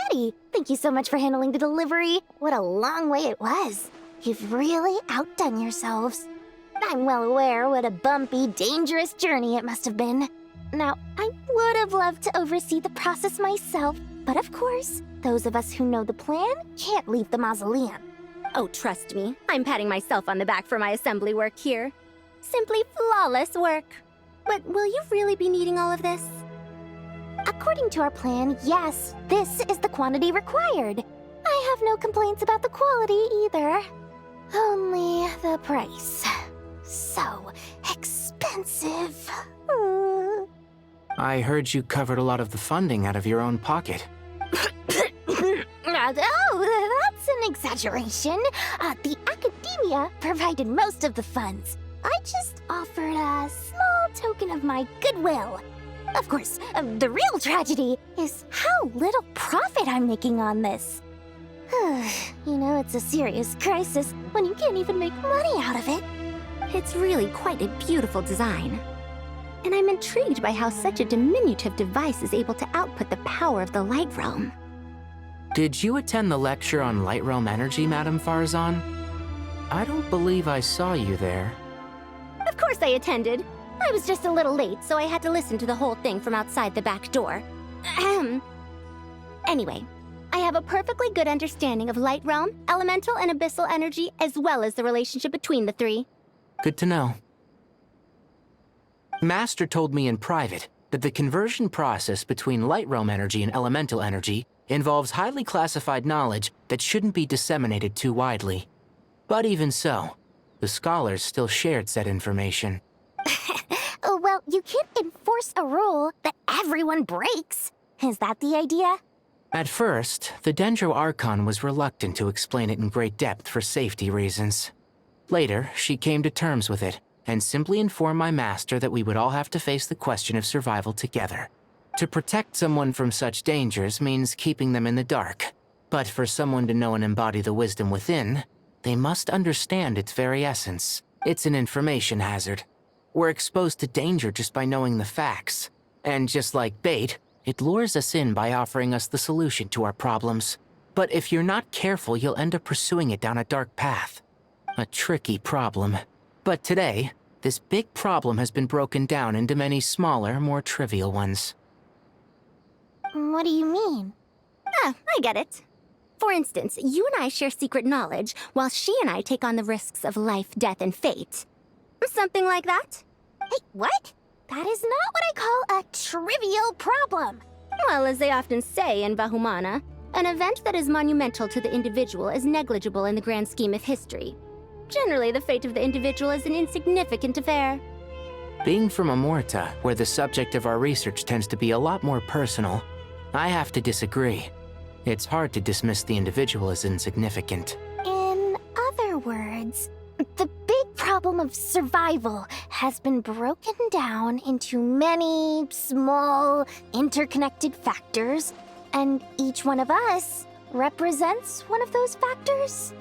already. Thank you so much for handling the delivery. What a long way it was. You've really outdone yourselves. I'm well aware what a bumpy, dangerous journey it must have been. Now, I would have loved to oversee the process myself, but of course, those of us who know the plan can't leave the mausoleum. Oh, trust me, I'm patting myself on the back for my assembly work here. Simply flawless work. But will you really be needing all of this? According to our plan, yes, this is the quantity required. I have no complaints about the quality either. Only the price. So expensive. I heard you covered a lot of the funding out of your own pocket. Oh, that's an exaggeration. The academia provided most of the funds. I just offered a small token of my goodwill. Of course, the real tragedy is how little profit I'm making on this. You know, it's a serious crisis when you can't even make money out of it. It's really quite a beautiful design. And I'm intrigued by how such a diminutive device is able to output the power of the Light Realm. Did you attend the lecture on Light Realm Energy, Madame Farzan? I don't believe I saw you there. Of course I attended. I was just a little late, so I had to listen to the whole thing from outside the back door. Ahem. Anyway, I have a perfectly good understanding of Light Realm, Elemental, and Abyssal energy, as well as the relationship between the three. Good to know. Master told me in private that the conversion process between Light Realm energy and Elemental energy involves highly classified knowledge that shouldn't be disseminated too widely. But even so, the scholars still shared said information. Well, you can't enforce a rule that everyone breaks. Is that the idea? At first, the Dendro Archon was reluctant to explain it in great depth for safety reasons. Later, she came to terms with it, and simply informed my master that we would all have to face the question of survival together. To protect someone from such dangers means keeping them in the dark. But for someone to know and embody the wisdom within, they must understand its very essence. It's an information hazard. We're exposed to danger just by knowing the facts. And just like bait, it lures us in by offering us the solution to our problems. But if you're not careful, you'll end up pursuing it down a dark path. A tricky problem. But today, this big problem has been broken down into many smaller, more trivial ones. What do you mean? Ah, I get it. For instance, you and I share secret knowledge, while she and I take on the risks of life, death, and fate. Something like that? Hey, what? That is not what I call a trivial problem. Well, as they often say in Vahumana, an event that is monumental to the individual is negligible in the grand scheme of history. Generally, the fate of the individual is an insignificant affair. Being from Amorta, where the subject of our research tends to be a lot more personal, I have to disagree. It's hard to dismiss the individual as insignificant. In other words, the big problem of survival has been broken down into many small, interconnected factors, and each one of us represents one of those factors.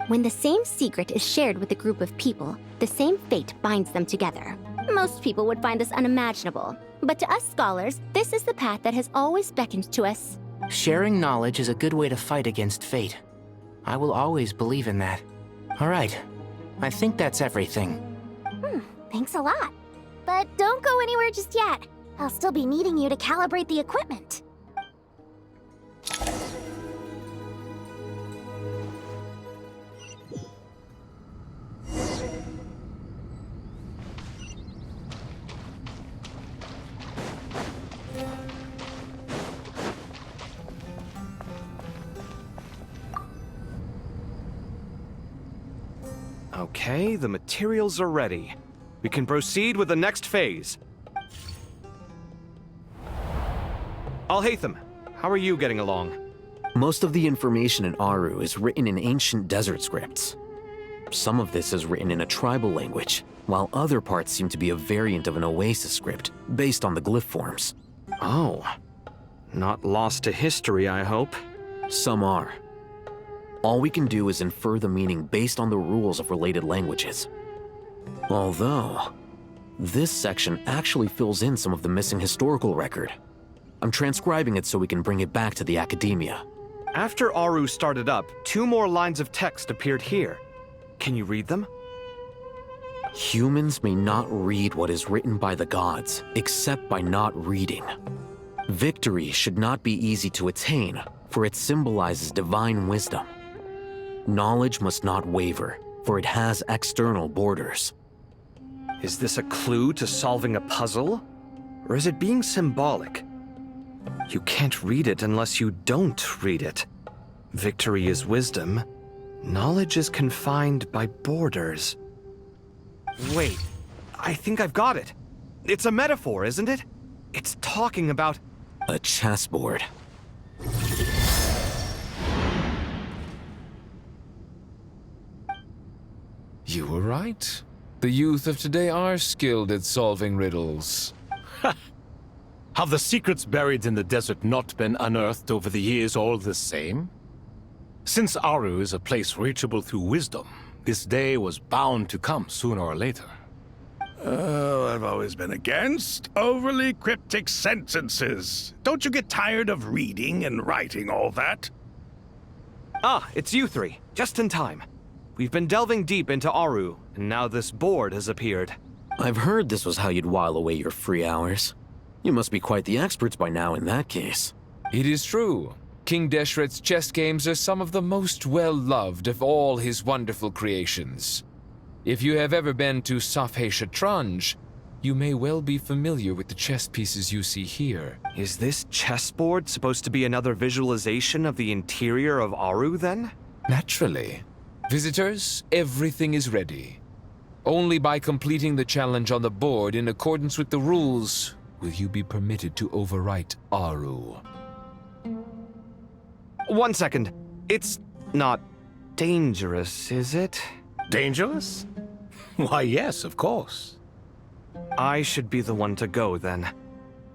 When the same secret is shared with a group of people, the same fate binds them together. Most people would find this unimaginable, but to us scholars, this is the path that has always beckoned to us. Sharing knowledge is a good way to fight against fate. I will always believe in that. All right, I think that's everything. Thanks a lot. But don't go anywhere just yet. I'll still be needing you to calibrate the equipment. Okay, the materials are ready. We can proceed with the next phase. Al-Haytham, how are you getting along? Most of the information in Aru is written in ancient desert scripts. Some of this is written in a tribal language, while other parts seem to be a variant of an Oasis script, based on the glyph forms. Oh. Not lost to history, I hope. Some are. All we can do is infer the meaning based on the rules of related languages. Although, this section actually fills in some of the missing historical record. I'm transcribing it so we can bring it back to the academia. After Aru started up, 2 more lines of text appeared here. Can you read them? Humans may not read what is written by the gods, except by not reading. Victory should not be easy to attain, for it symbolizes divine wisdom. Knowledge must not waver, for it has external borders. Is this a clue to solving a puzzle? Or is it being symbolic? You can't read it unless you don't read it. Victory is wisdom. Knowledge is confined by borders. Wait, I think I've got it. It's a metaphor, isn't it? It's talking about... A chessboard. You were right. The youth of today are skilled at solving riddles. Have the secrets buried in the desert not been unearthed over the years all the same? Since Aru is a place reachable through wisdom, this day was bound to come sooner or later. Oh, I've always been against overly cryptic sentences. Don't you get tired of reading and writing all that? Ah, it's you 3. Just in time. We've been delving deep into Aru, and now this board has appeared. I've heard this was how you'd while away your free hours. You must be quite the experts by now in that case. It is true. King Deshret's chess games are some of the most well-loved of all his wonderful creations. If you have ever been to Safhe Shatranj, you may well be familiar with the chess pieces you see here. Is this chessboard supposed to be another visualization of the interior of Aru, then? Naturally. Visitors, everything is ready. Only by completing the challenge on the board in accordance with the rules will you be permitted to overwrite Aru. 1 second. It's not dangerous, is it? Dangerous? Why, yes, of course. I should be the one to go, then.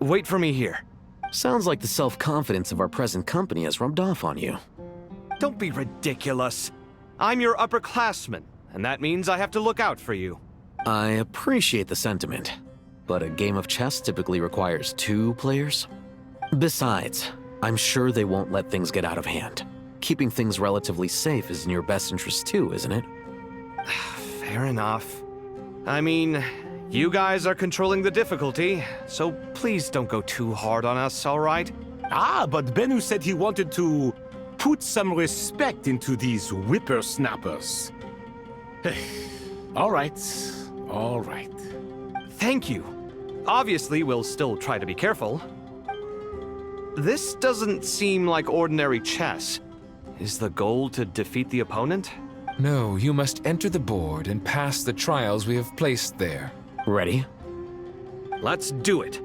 Wait for me here. Sounds like the self-confidence of our present company has rubbed off on you. Don't be ridiculous. I'm your upperclassman, and that means I have to look out for you. I appreciate the sentiment, but a game of chess typically requires 2 players. Besides, I'm sure they won't let things get out of hand. Keeping things relatively safe is in your best interest too, isn't it? Fair enough. I mean, you guys are controlling the difficulty, so please don't go too hard on us, all right? Ah, but Bennu said he wanted to put some respect into these whippersnappers. All right, all right. Thank you. Obviously, we'll still try to be careful. This doesn't seem like ordinary chess. Is the goal to defeat the opponent? No, you must enter the board and pass the trials we have placed there. Ready? Let's do it.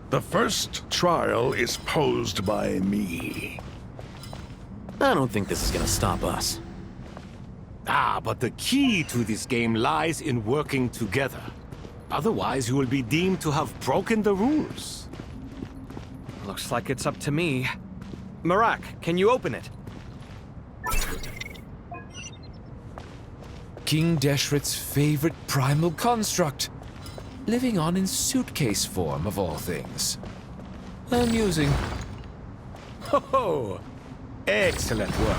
The first trial is posed by me. I don't think this is gonna stop us. Ah, but the key to this game lies in working together. Otherwise, you will be deemed to have broken the rules. Looks like it's up to me. Marak, can you open it? King Deshret's favorite primal construct. Living on in suitcase form, of all things. Amusing. Ho ho! Excellent work.